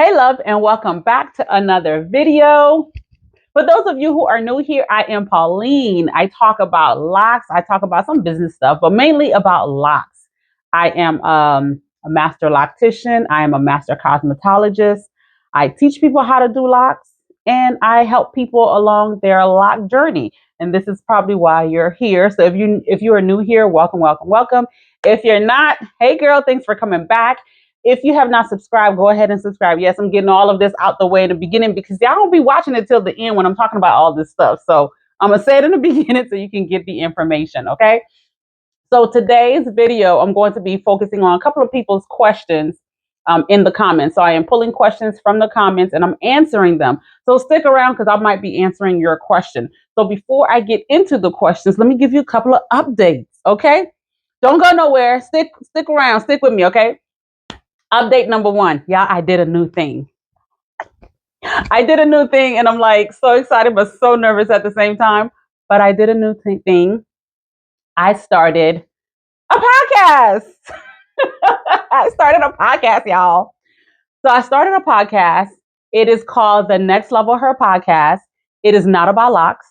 Hey love, and welcome back to another video. For those of you who are new here, I am Pauline. I talk about locks. I talk about some business stuff, but mainly about locks. I am a master loctician. I am a master cosmetologist. I teach people how to do locks, and I help people along their lock journey. And this is probably why you're here. So if you are new here, welcome, welcome, welcome. If you're not, hey girl, thanks for coming back. If you have not subscribed, go ahead and subscribe. Yes, I'm getting all of this out the way in the beginning because y'all don't be watching it till the end when I'm talking about all this stuff. So I'm going to say it in the beginning so you can get the information, okay? So today's video, I'm going to be focusing on a couple of people's questions in the comments. So I am pulling questions from the comments and I'm answering them. So stick around because I might be answering your question. So before I get into the questions, let me give you a couple of updates, okay? Don't go nowhere. Stick around. Stick with me, okay? Update number one. Y'all, I did a new thing. And I'm like so excited but so nervous at the same time. But I did a new thing. I started a podcast. I started a podcast, y'all. So I started a podcast. It is called the Next Level Her Podcast. It is not about locks,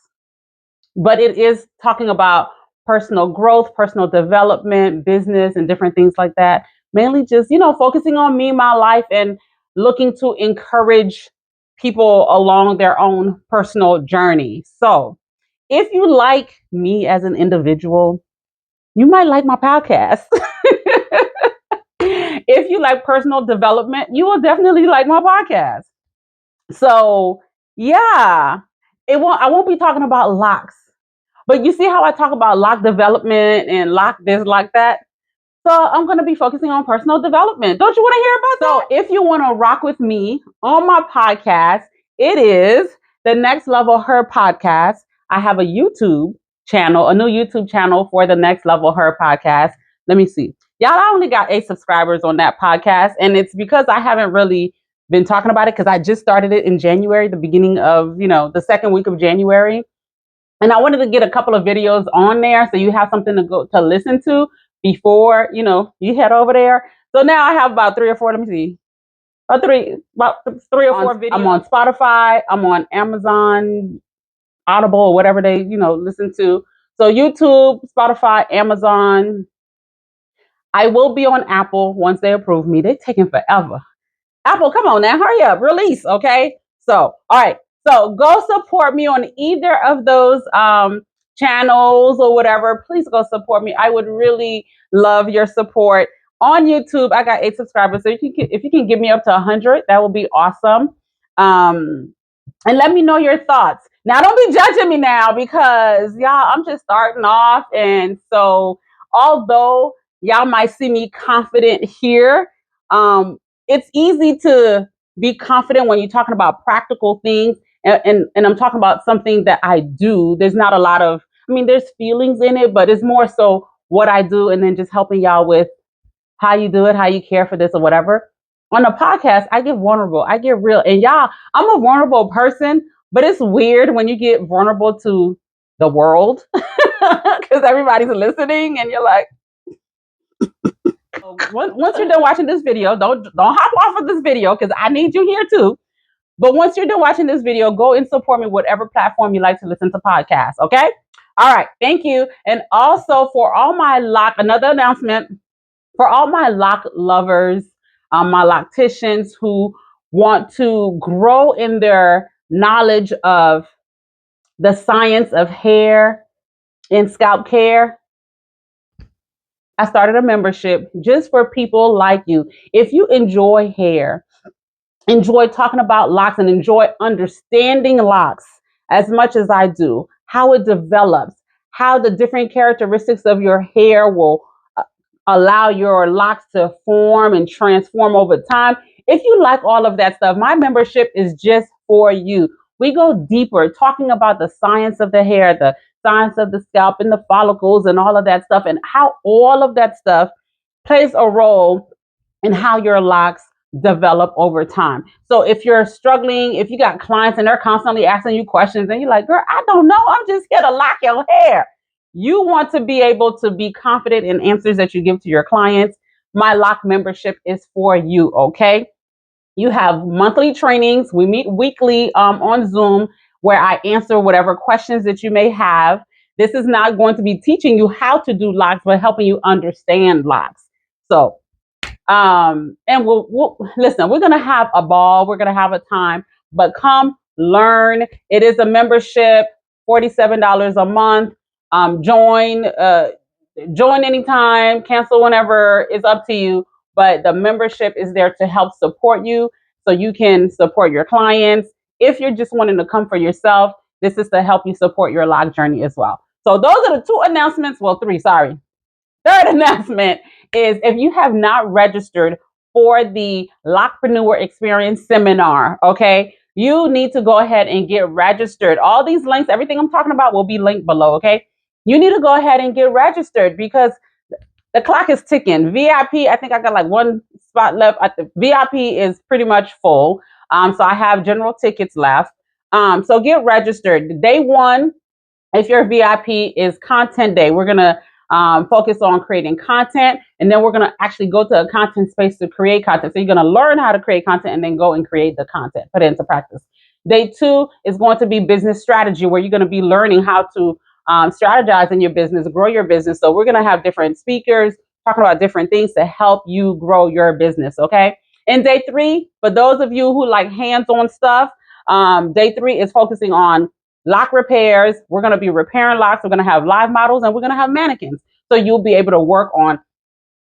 but it is talking about personal growth, personal development, business, and different things like that. Mainly just, focusing on me, my life, and looking to encourage people along their own personal journey. So if you like me as an individual, you might like my podcast. If you like personal development, you will definitely like my podcast. So yeah, I won't be talking about locks. But you see how I talk about lock development and lock this, like that? So I'm going to be focusing on personal development. Don't you want to hear about that? So if you want to rock with me on my podcast, it is the Next Level Her Podcast. I have a YouTube channel, a new YouTube channel for the Next Level Her Podcast. Let me see. Y'all, I only got 8 subscribers on that podcast. And it's because I haven't really been talking about it because I just started it in January, the beginning of, the second week of January. And I wanted to get a couple of videos on there so you have something to go to listen to before, you head over there. So now I have about 3 or 4, let me see. About three or four videos. I'm on Spotify, I'm on Amazon, Audible, or whatever they, listen to. So YouTube, Spotify, Amazon. I will be on Apple once they approve me. They're taking forever. Apple, come on now, hurry up, release, okay? So, all right. So go support me on either of those channels or whatever. Please go support me. I would really love your support. On YouTube, I got 8 subscribers. So if you can give me up to 100, that would be awesome. And let me know your thoughts. Now, don't be judging me now because, y'all, I'm just starting off. And so although y'all might see me confident here, it's easy to be confident when you're talking about practical things. And I'm talking about something that I do. There's not a lot of, there's feelings in it, but it's more so what I do and then just helping y'all with how you do it, how you care for this or whatever. On a podcast, I get vulnerable. I get real. And y'all, I'm a vulnerable person, but it's weird when you get vulnerable to the world because everybody's listening and you're like, once you're done watching this video, don't hop off of this video because I need you here too. But once you're done watching this video, go and support me whatever platform you like to listen to podcasts. Okay. All right. Thank you. And also for all my another announcement for all my lock lovers, my locticians who want to grow in their knowledge of the science of hair and scalp care. I started a membership just for people like you. If you enjoy hair, enjoy talking about locks, and enjoy understanding locks as much as I do, how it develops, how the different characteristics of your hair will allow your locks to form and transform over time. If you like all of that stuff, my membership is just for you. We go deeper talking about the science of the hair, the science of the scalp and the follicles and all of that stuff, and how all of that stuff plays a role in how your locks develop over time. So if you're struggling, if you got clients and they're constantly asking you questions and you're like, girl, I don't know, I'm just here to lock your hair. You want to be able to be confident in answers that you give to your clients. My lock membership is for you, okay? You have monthly trainings. We meet weekly on Zoom where I answer whatever questions that you may have. This is not going to be teaching you how to do locks, but helping you understand locks. So, and we'll listen, we're going to have a ball. We're going to have a time, but come learn. It is a membership, $47 a month. Join, join anytime, cancel whenever. It's up to you. But the membership is there to help support you so you can support your clients. If you're just wanting to come for yourself, this is to help you support your lock journey as well. So those are the two announcements. Well, three, sorry. Third announcement is if you have not registered for the Lockpreneur Experience seminar, okay, you need to go ahead and get registered. All these links, everything I'm talking about will be linked below, okay? You need to go ahead and get registered because the clock is ticking. VIP, I think I got like one spot left. The VIP is pretty much full. So I have general tickets left. So get registered. Day one, if you're VIP, is content day. We're going to focus on creating content, and then we're going to actually go to a content space to create content. So you're going to learn how to create content and then go and create the content, put it into practice. Day two is going to be business strategy, where you're going to be learning how to strategize in your business, grow your business. So we're going to have different speakers talking about different things to help you grow your business. Okay. And day three, for those of you who like hands-on stuff, day three is focusing on lock repairs. We're going to be repairing locks. We're going to have live models and we're going to have mannequins. So you'll be able to work on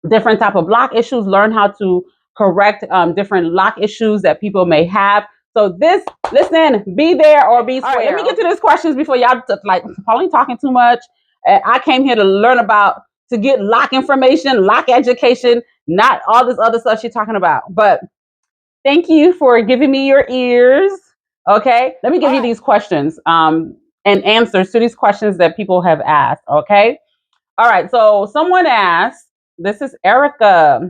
different type of lock issues, learn how to correct different lock issues that people may have. So this, listen, be there or be square. All right, let me get to these questions before y'all like Pauline talking too much. I came here to learn about, to get lock information, lock education, not all this other stuff she's talking about. But thank you for giving me your ears. Okay, let me give you these questions and answers to these questions that people have asked. Okay, all right. So someone asked, this is Erica.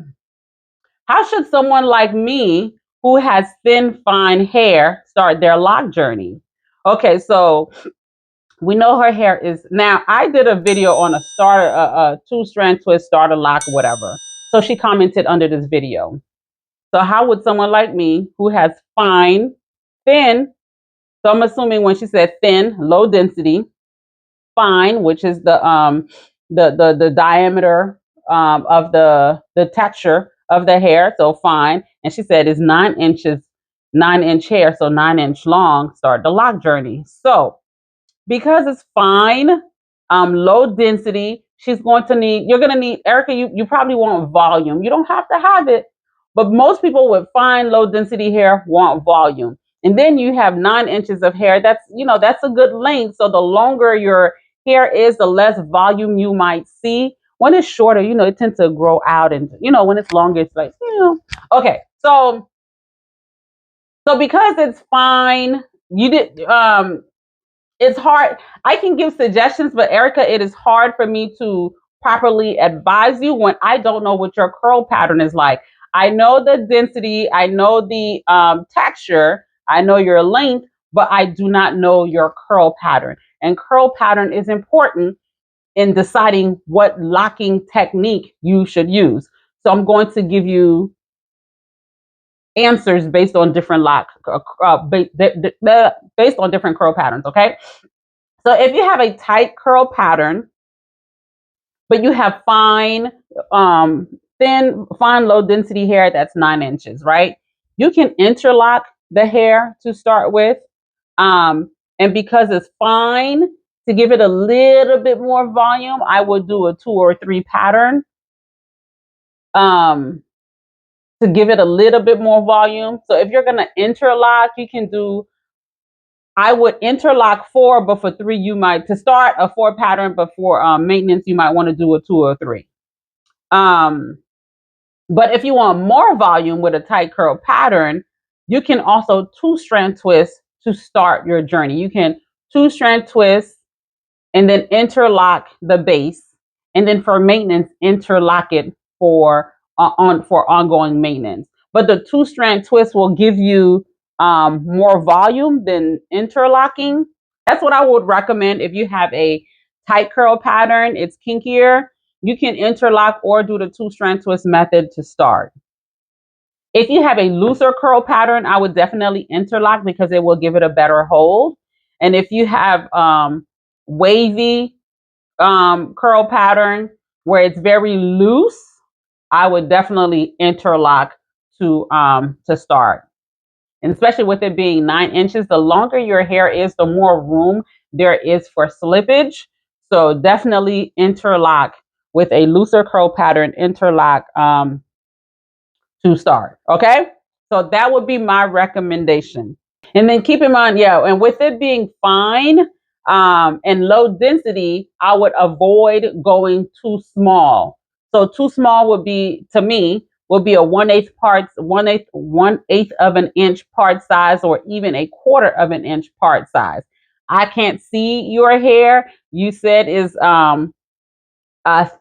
How should someone like me who has thin, fine hair start their lock journey? Okay, so we know her hair is, now I did a video on a starter, a two-strand twist starter lock, whatever. So she commented under this video. So how would someone like me who has fine, thin, so I'm assuming when she said thin, low density, fine, which is the diameter of the texture of the hair, so fine. And she said it's 9 inches, 9-inch hair, so 9-inch long, start the lock journey. So because it's fine, low density, she's going to need, you're going to need, Erica, you probably want volume. You don't have to have it, but most people with fine, low density hair want volume. And then you have 9 inches of hair. That's, that's a good length. So the longer your hair is, the less volume you might see. When it's shorter, it tends to grow out. And, when it's longer, it's like, okay. So because it's fine, it's hard. I can give suggestions, but Erica, it is hard for me to properly advise you when I don't know what your curl pattern is like. I know the density, I know the texture, I know your length, but I do not know your curl pattern. And curl pattern is important in deciding what locking technique you should use. So I'm going to give you answers based on different based on different curl patterns. Okay. So if you have a tight curl pattern, but you have fine, thin, fine, low density hair, that's 9 inches, right? You can interlock the hair to start with. And because it's fine, to give it a little bit more volume, I would do a 2 or 3 pattern. To give it a little bit more volume. So if you're going to interlock, you can do, I would interlock 4, but for 3, you might, to start a 4 pattern, but for maintenance, you might want to do a 2 or 3. But if you want more volume with a tight curl pattern, you can also 2-strand twist to start your journey. You can 2-strand twist and then interlock the base, and then for maintenance, interlock it for ongoing maintenance. But the 2-strand twist will give you more volume than interlocking. That's what I would recommend if you have a tight curl pattern. It's kinkier. You can interlock or do the 2-strand twist method to start. If you have a looser curl pattern, I would definitely interlock because it will give it a better hold. And if you have wavy curl pattern where it's very loose, I would definitely interlock to start. And especially with it being 9 inches, the longer your hair is, the more room there is for slippage. So definitely interlock with a looser curl pattern, interlock to start. Okay. So that would be my recommendation. And then keep in mind, yeah, and with it being fine and low density, I would avoid going too small. So too small would be, to me, would be a 1/8 parts, 1/8 of an inch part size, or even a 1/4 of an inch part size. I can't see your hair. You said is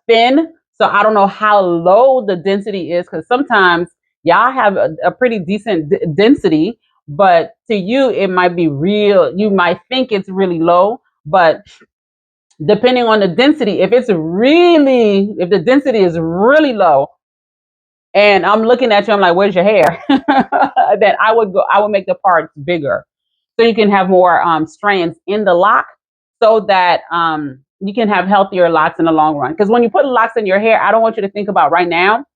thin. So I don't know how low the density is, because sometimes y'all have a pretty decent density, but to you it might be real. You might think it's really low, but depending on the density, if the density is really low, and I'm looking at you, I'm like, "Where's your hair?" Then I would make the parts bigger, so you can have more strands in the lock, so that you can have healthier locks in the long run. Because when you put locks in your hair, I don't want you to think about right now.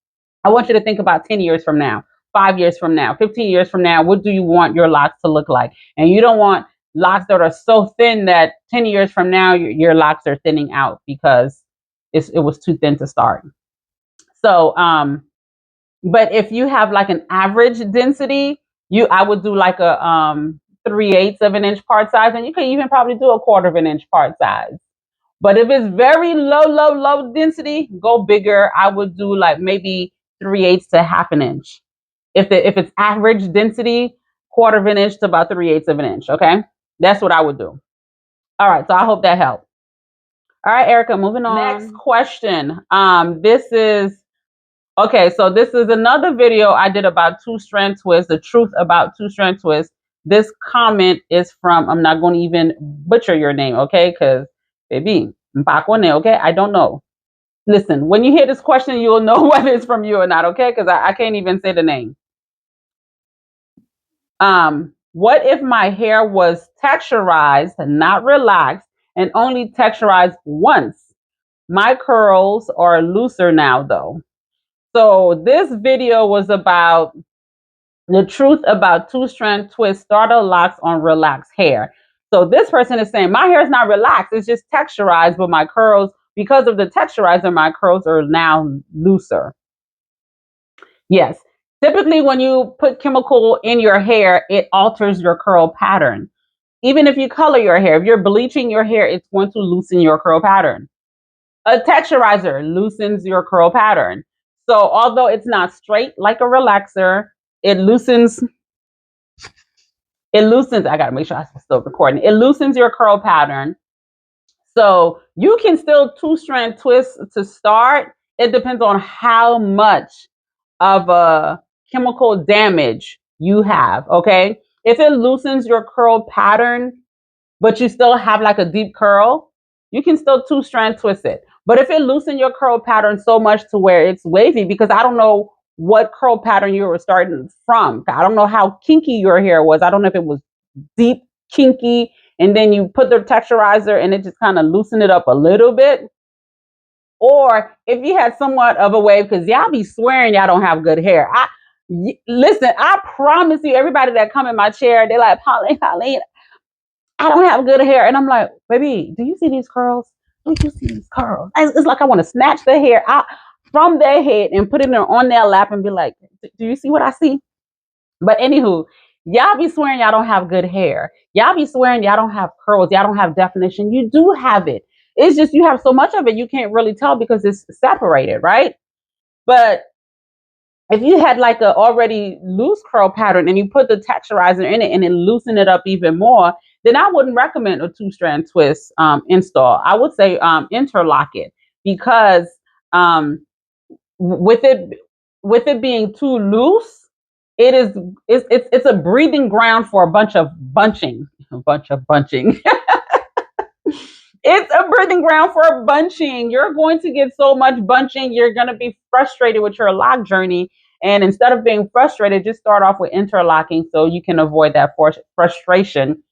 I want you to think about 10 years from now, 5 years from now, 15 years from now. What do you want your locks to look like? And you don't want locks that are so thin that 10 years from now, your locks are thinning out because it was too thin to start. So, but if you have like an average density, I would do like a 3/8 of an inch part size, and you could even probably do a 1/4 of an inch part size. But if it's very low density, go bigger. I would do like maybe 3/8 to half an inch. If it's average density, 1/4 of an inch to about 3/8 of an inch. Okay, that's what I would do. All right, so I hope that helped. All right, Erica, moving on. Next question. This is Okay, so this is another video I did about two-strand twists, the truth about two-strand twists. This comment is from, I'm not going to even butcher your name, okay? Because, baby, okay? I don't know. Listen, when you hear this question, you'll know whether it's from you or not, okay? Because I can't even say the name. What if my hair was texturized, not relaxed, and only texturized once? My curls are looser now, though. So this video was about the truth about two-strand twist starter locks on relaxed hair. So this person is saying my hair is not relaxed, it's just texturized, but my curls, because of the texturizer, my curls are now looser. Yes. Typically, when you put chemical in your hair, it alters your curl pattern. Even if you color your hair, if you're bleaching your hair, it's going to loosen your curl pattern. A texturizer loosens your curl pattern. So although it's not straight like a relaxer, it loosens. I gotta make sure I'm still recording. It loosens your curl pattern. So you can still two-strand twist to start. It depends on how much of a chemical damage you have. Okay. If it loosens your curl pattern, but you still have like a deep curl, you can still two-strand twist it. But if it loosens your curl pattern so much to where it's wavy, because I don't know what curl pattern you were starting from. I don't know how kinky your hair was. I don't know if it was deep, kinky, and then you put the texturizer and it just kind of loosened it up a little bit. Or if you had somewhat of a wave, because y'all be swearing y'all don't have good hair. Listen, I promise you, everybody that come in my chair, they're like, Pauline, I don't have good hair. And I'm like, baby, do you see these curls? Do you see these curls? It's like I want to snatch the hair out from their head and put it on their lap and be like, do you see what I see? But anywho, y'all be swearing y'all don't have good hair. Y'all be swearing y'all don't have curls. Y'all don't have definition. You do have it. It's just you have so much of it you can't really tell because it's separated, right? But if you had like a already loose curl pattern and you put the texturizer in it and it loosen it up even more, then I wouldn't recommend a two-strand twist install. I would say interlock it, because with it being too loose, it's a breeding ground for a bunch of bunching. It's a breeding ground for bunching. You're going to get so much bunching. You're going to be frustrated with your lock journey. And instead of being frustrated, just start off with interlocking so you can avoid that frustration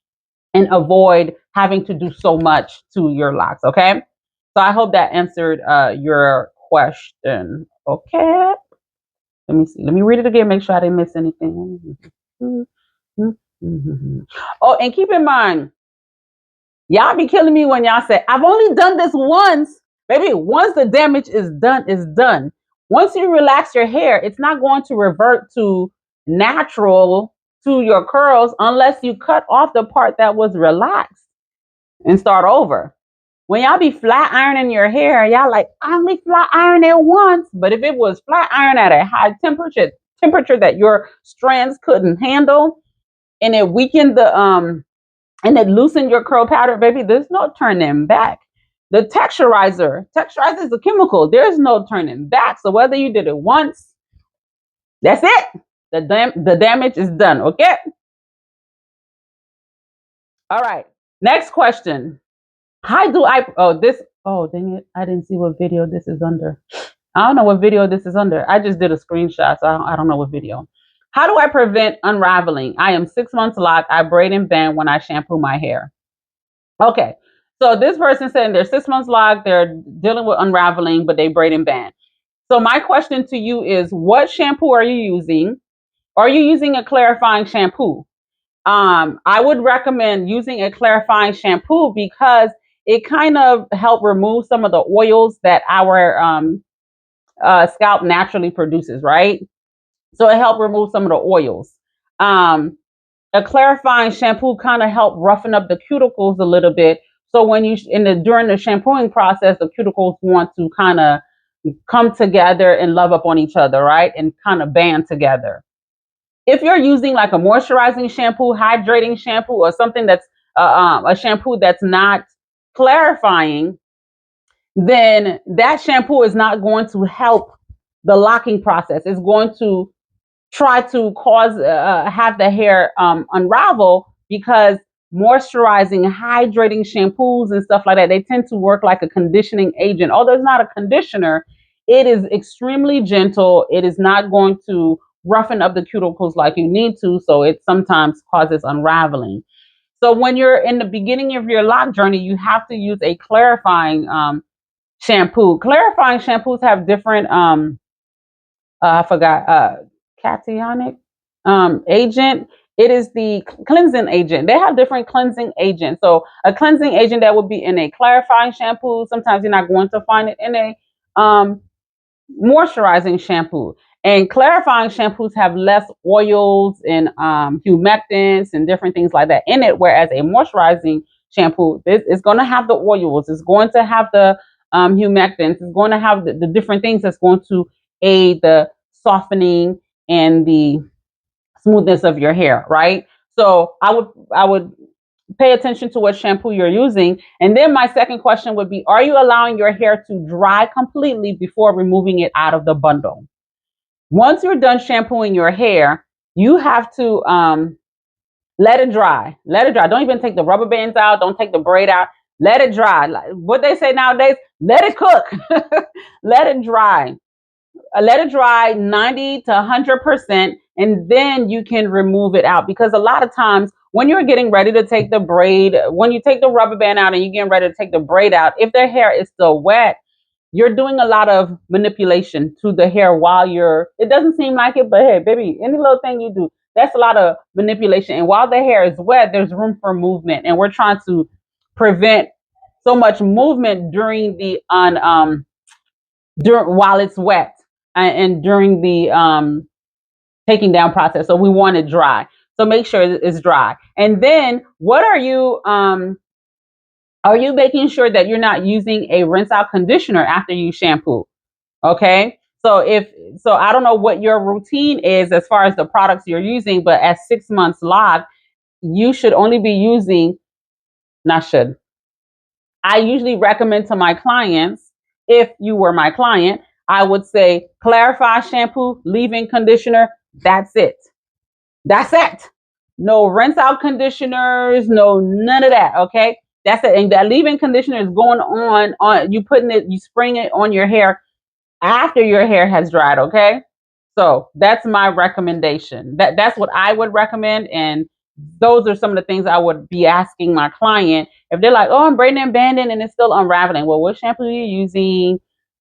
and avoid having to do so much to your locks. Okay. So I hope that answered your question. Okay. Let me see. Let me read it again. Make sure I didn't miss anything. Oh, and keep in mind, y'all be killing me when y'all say, I've only done this once. Baby, once the damage is done, it's done. Once you relax your hair, it's not going to revert to natural to your curls unless you cut off the part that was relaxed and start over. When y'all be flat ironing your hair, y'all like, I only flat iron it once. But if it was flat iron at a high temperature that your strands couldn't handle, and it weakened the and it loosened your curl pattern, baby, there's no turning back. The texturizer is a chemical. There's no turning back. So whether you did it once, that's it. The damage is done. Okay. All right. Next question. How do I? Oh, this. Oh, dang it! I didn't see what video this is under. I don't know what video this is under. I just did a screenshot, so I don't know what video. How do I prevent unraveling? I am 6 months locked. I braid and band when I shampoo my hair. Okay. So this person saying they're 6 months locked. They're dealing with unraveling, but they braid and band. So my question to you is, what shampoo are you using? Are you using a clarifying shampoo? I would recommend using a clarifying shampoo because it kind of help remove some of the oils that our scalp naturally produces, right? So it helped remove some of the oils. A clarifying shampoo kind of help roughen up the cuticles a little bit. So when you during the shampooing process, the cuticles want to kind of come together and love up on each other, right? And kind of band together. If you're using like a moisturizing shampoo, hydrating shampoo, or something that's a shampoo that's not clarifying, then that shampoo is not going to help the locking process. It's going to try to cause have the hair unravel because moisturizing, hydrating shampoos and stuff like that, they tend to work like a conditioning agent. Although it's not a conditioner, it is extremely gentle. It is not going to roughen up the cuticles like you need to, so it sometimes causes unraveling. So when you're in the beginning of your lock journey, you have to use a clarifying shampoo. Clarifying shampoos have different I forgot cationic agent. It is the cleansing agent. They have different cleansing agents. So a cleansing agent that would be in a clarifying shampoo. Sometimes you're not going to find it in a moisturizing shampoo. And clarifying shampoos have less oils and humectants and different things like that in it. Whereas a moisturizing shampoo is going to have the oils. It's going to have the humectants. It's going to have the different things that's going to aid the softening and the smoothness of your hair, right? So I would pay attention to what shampoo you're using. And then my second question would be, are you allowing your hair to dry completely before removing it out of the bundle? Once you're done shampooing your hair, you have to let it dry. Let it dry. Don't even take the rubber bands out. Don't take the braid out. Let it dry. Like what they say nowadays, let it cook. Let it dry. Let it dry 90 to 100%, and then you can remove it out. Because a lot of times when you're getting ready to take the braid, when you take the rubber band out and you're getting ready to take the braid out, if their hair is still wet, you're doing a lot of manipulation to the hair while it doesn't seem like it, but hey, baby, any little thing you do, that's a lot of manipulation. And while the hair is wet, there's room for movement. And we're trying to prevent so much movement during the while it's wet and during the taking down process. So we want it dry. So make sure it's dry. And then what are you making sure that you're not using a rinse out conditioner after you shampoo? Okay. So I don't know what your routine is as far as the products you're using, but at 6 months locked, you should only be using, not should. I usually recommend to my clients, if you were my client, I would say clarify shampoo, leave-in conditioner. That's it. That's it. No rinse out conditioners, no none of that. Okay. That's it. And that leave-in conditioner is going on you spraying it on your hair after your hair has dried. Okay. So that's my recommendation. That's what I would recommend, and those are some of the things I would be asking my client if they're like, "Oh, I'm braiding and banding, and it's still unraveling." Well, what shampoo are you using?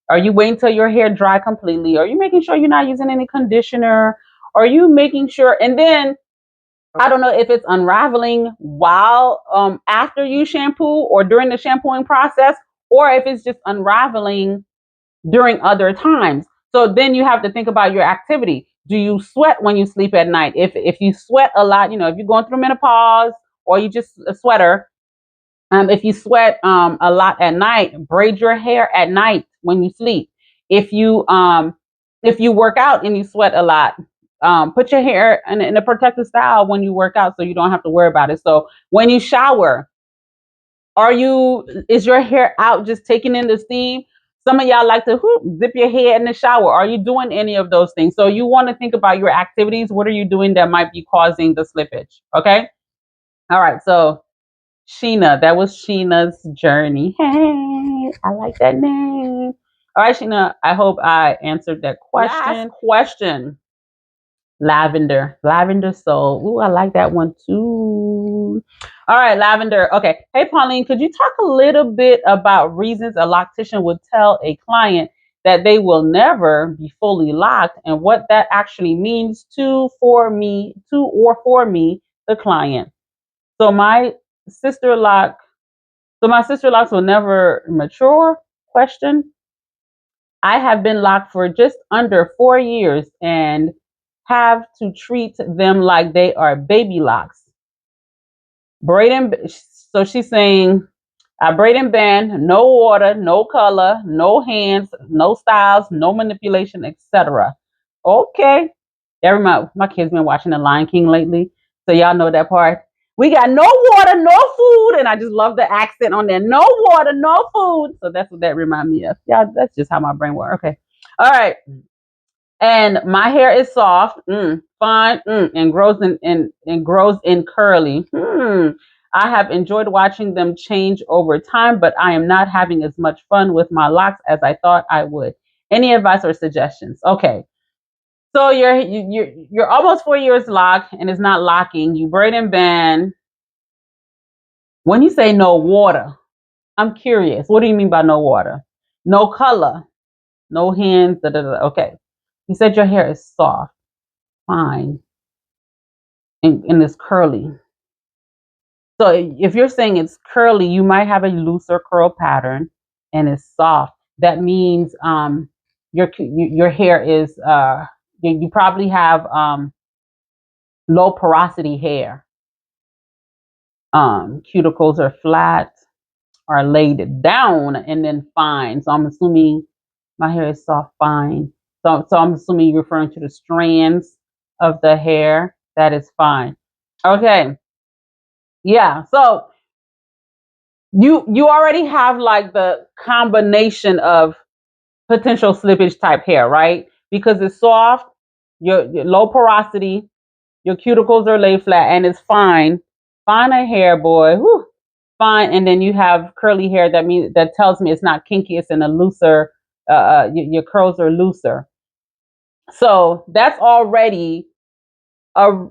Are you waiting till your hair dry completely? Are you making sure you're not using any conditioner? Are you making sure? And then I don't know if it's unraveling while after you shampoo or during the shampooing process, or if it's just unraveling during other times. So then you have to think about your activity. Do you sweat when you sleep at night? If you sweat a lot, if you're going through menopause or you just a sweater, if you sweat a lot at night, braid your hair at night when you sleep. If you work out and you sweat a lot, put your hair in a protective style when you work out, so you don't have to worry about it. So when you shower, is your hair out just taking in the steam? Some of y'all like to dip your hair in the shower. Are you doing any of those things? So you want to think about your activities. What are you doing that might be causing the slippage? Okay. All right. So Sheena, that was Sheena's journey. Hey, I like that name. All right, Sheena, I hope I answered that question. Last question. Lavender soul. Ooh, I like that one too. All right, lavender. Okay. Hey, Pauline, could you talk a little bit about reasons a loctician would tell a client that they will never be fully locked, and what that actually means for me, the client? So sister lock, my sister locks will never mature? Question. I have been locked for just under 4 years and have to treat them like they are baby locks. So she's saying, I braid and band, no water, no color, no hands, no styles, no manipulation, etc. Okay. My kids been watching The Lion King lately, so y'all know that part. We got no water, no food, and I just love the accent on there. No water, no food. So that's what that remind me of. Yeah, that's just how my brain works. Okay. All right. And my hair is soft, fine, and grows in curly. I have enjoyed watching them change over time, but I am not having as much fun with my locks as I thought I would. Any advice or suggestions? Okay, so you're almost 4 years locked, and it's not locking. You braid and band. When you say no water, I'm curious. What do you mean by no water? No color, no hands. Da, da, da. Okay, you said your hair is soft, fine, and it's curly. So if you're saying it's curly, you might have a looser curl pattern, and it's soft. That means your hair is you probably have low porosity hair. Cuticles are flat, are laid down, and then fine. So I'm assuming my hair is soft, fine. So I'm assuming you're referring to the strands of the hair. That is fine. Okay. Yeah. So you already have like the combination of potential slippage type hair, right? Because it's soft, your low porosity, your cuticles are laid flat, and it's fine. Finer hair, boy. Whew, fine. And then you have curly hair. That tells me it's not kinky. It's in a looser. Your curls are looser. So that's already a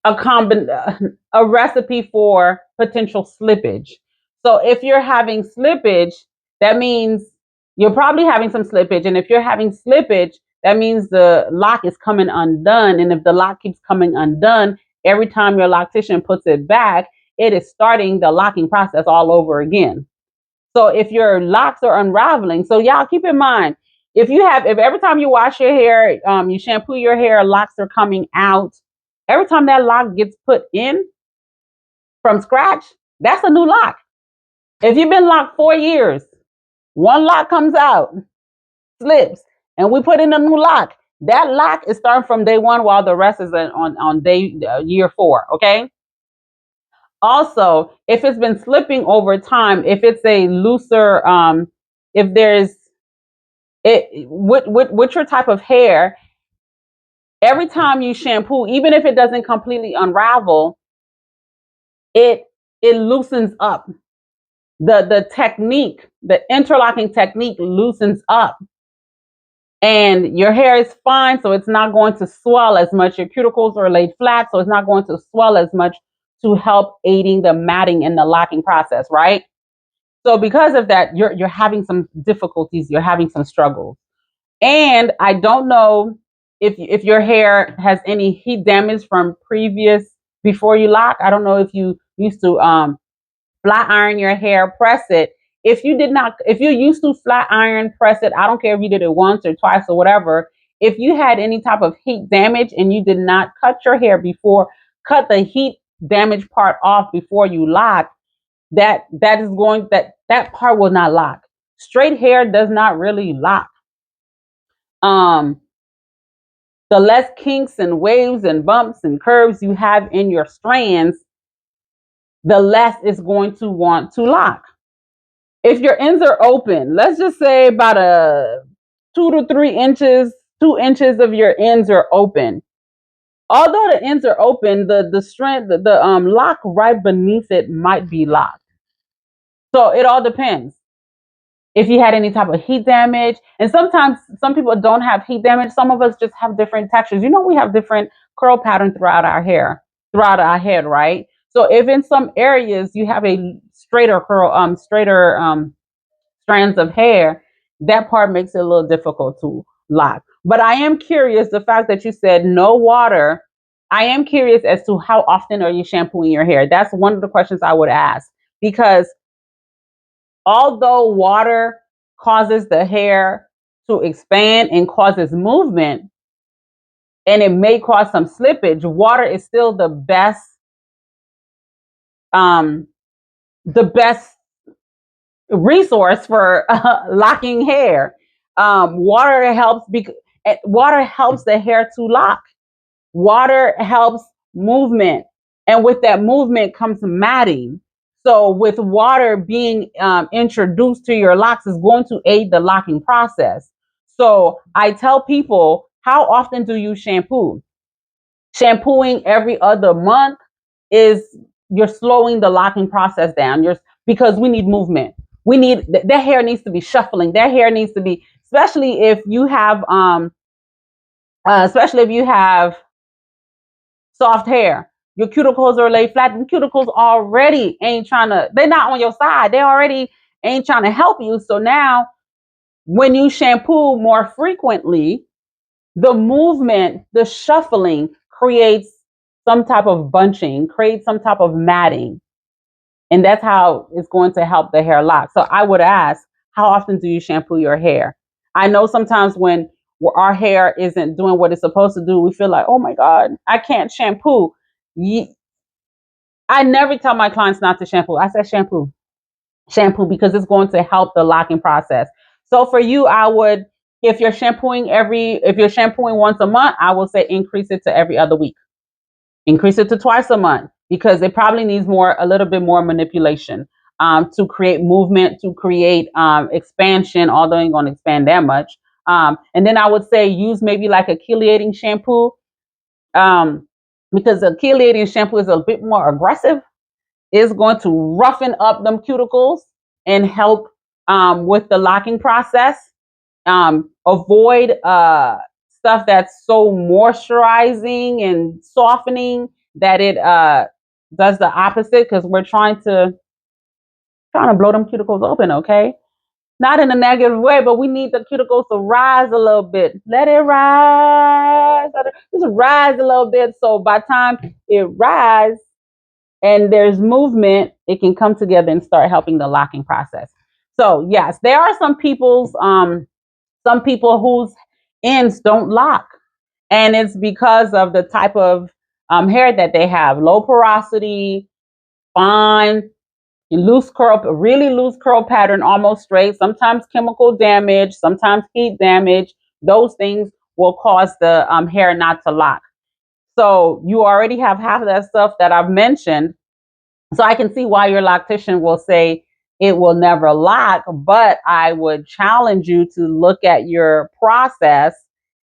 a recipe for potential slippage. So if you're having slippage, that means you're probably having some slippage. And if you're having slippage, that means the lock is coming undone. And if the lock keeps coming undone, every time your loctician puts it back, it is starting the locking process all over again. So if your locks are unraveling, so y'all keep in mind, if every time you wash your hair, you shampoo your hair, locks are coming out. Every time that lock gets put in from scratch, that's a new lock. If you've been locked 4 years, one lock comes out, slips, and we put in a new lock. That lock is starting from day one, while the rest is on day year 4. Okay. Also, if it's been slipping over time, if it's a looser, if there's it with your type of hair, every time you shampoo, even if it doesn't completely unravel, it loosens up. The interlocking technique loosens up, and your hair is fine, so it's not going to swell as much. Your cuticles are laid flat, so it's not going to swell as much to help aiding the matting and the locking process, right? So because of that, you're having some difficulties, you're having some struggles. And I don't know if your hair has any heat damage from previous before you lock. I don't know if you used to flat iron your hair, press it. If you did not, if you used to flat iron, press it, I don't care if you did it once or twice or whatever. If you had any type of heat damage and you did not cut your hair before, cut the heat damage part off before you lock, that part will not lock. Straight hair does not really lock. Um, the less kinks and waves and bumps and curves you have in your strands, the less it's going to want to lock. If your ends are open, let's just say about a 2 to 3 inches, 2 inches of your ends are open. Although the ends are open, the strand, the lock right beneath it might be locked. So it all depends. If you had any type of heat damage, and sometimes some people don't have heat damage. Some of us just have different textures. We have different curl pattern throughout our hair, throughout our head, right? So if in some areas you have a straighter curl, straighter strands of hair, that part makes it a little difficult to lock. But I am curious, the fact that you said no water, I am curious as to how often are you shampooing your hair? That's one of the questions I would ask, because although water causes the hair to expand and causes movement, and it may cause some slippage, water is still um, the best resource for locking hair. Water helps the hair to lock. Water helps movement, and with that movement comes matting. So with water being introduced to your locks is going to aid the locking process. So I tell people, how often do you shampoo? Shampooing every other month is, you're slowing the locking process down. Because we need movement. We need their hair needs to be shuffling. Their hair needs to be, especially if you have soft hair. Your cuticles are laid flat. And cuticles already ain't trying to, they're not on your side. They already ain't trying to help you. So now when you shampoo more frequently, the movement, the shuffling creates some type of bunching, creates some type of matting. And that's how it's going to help the hair lock. So I would ask, how often do you shampoo your hair? I know sometimes when our hair isn't doing what it's supposed to do, we feel like, oh my God, I can't shampoo. I never tell my clients not to shampoo. I said shampoo, because it's going to help the locking process. So for you, I would, if you're shampooing once a month, I will say increase it to every other week. Increase it to twice a month, because it probably needs a little bit more manipulation to create movement, to create expansion, although it ain't going to expand that much. And then I would say use maybe like a chelating shampoo, um, because a chelating shampoo is a bit more aggressive. It's going to roughen up them cuticles and help with the locking process. Avoid stuff that's so moisturizing and softening that it does the opposite, because we're trying to blow them cuticles open, okay? Not in a negative way, but we need the cuticles to rise a little bit. Let it rise. Just rise a little bit. So by the time it rises and there's movement, it can come together and start helping the locking process. So yes, there are some people whose ends don't lock, and it's because of the type of hair that they have: low porosity, fine, loose curl, really loose curl pattern, almost straight. Sometimes chemical damage, sometimes heat damage. Those things will cause the hair not to lock. So you already have half of that stuff that I've mentioned. So I can see why your loctician will say it will never lock, but I would challenge you to look at your process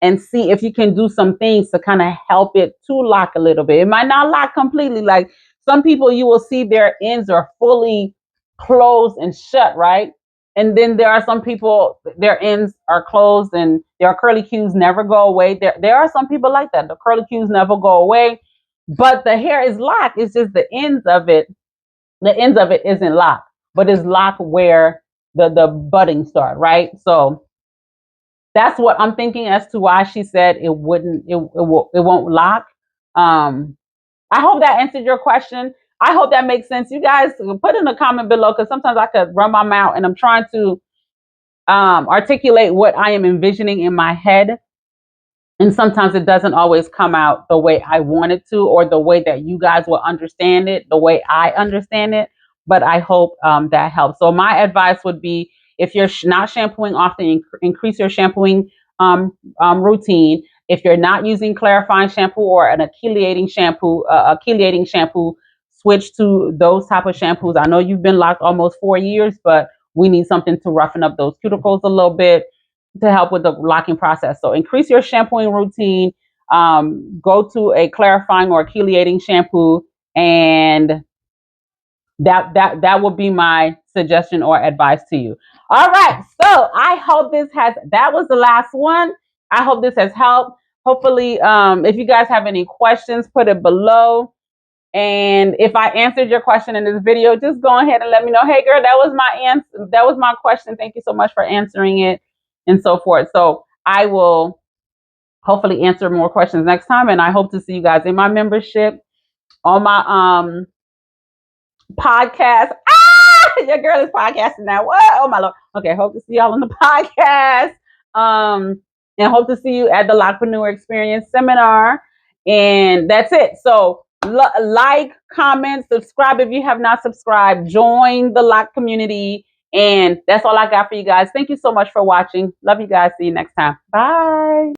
and see if you can do some things to kind of help it to lock a little bit. It might not lock completely. Like some people, you will see their ends are fully closed and shut, right? And then there are some people, their ends are closed and their curly cues never go away. There are some people like that. The curly cues never go away, but the hair is locked. It's just the ends of it. The ends of it isn't locked, but it's locked where the budding start, right? So that's what I'm thinking as to why she said it won't lock. Um, I hope that answered your question. I hope that makes sense. You guys put in a comment below because sometimes I could run my mouth and I'm trying to articulate what I am envisioning in my head. And sometimes it doesn't always come out the way I want it to, or the way that you guys will understand it, the way I understand it. But I hope that helps. So my advice would be, if you're not shampooing often, increase your shampooing routine. If you're not using clarifying shampoo or an chelating shampoo, switch to those type of shampoos. I know you've been locked almost 4 years, but we need something to roughen up those cuticles a little bit to help with the locking process. So increase your shampooing routine. Go to a clarifying or chelating shampoo, and that would be my suggestion or advice to you. All right. So I hope that was the last one. I hope this has helped. Hopefully, if you guys have any questions, put it below. And if I answered your question in this video, just go ahead and let me know. Hey, girl, that was my answer. That was my question. Thank you so much for answering it, and so forth. So I will hopefully answer more questions next time. And I hope to see you guys in my membership, on my podcast. Your girl is podcasting now. What? Oh my Lord. Okay, hope to see y'all on the podcast. And hope to see you at the Lockpreneur Experience seminar. And that's it. So like, comment, subscribe if you have not subscribed. Join the Lock community. And that's all I got for you guys. Thank you so much for watching. Love you guys. See you next time. Bye.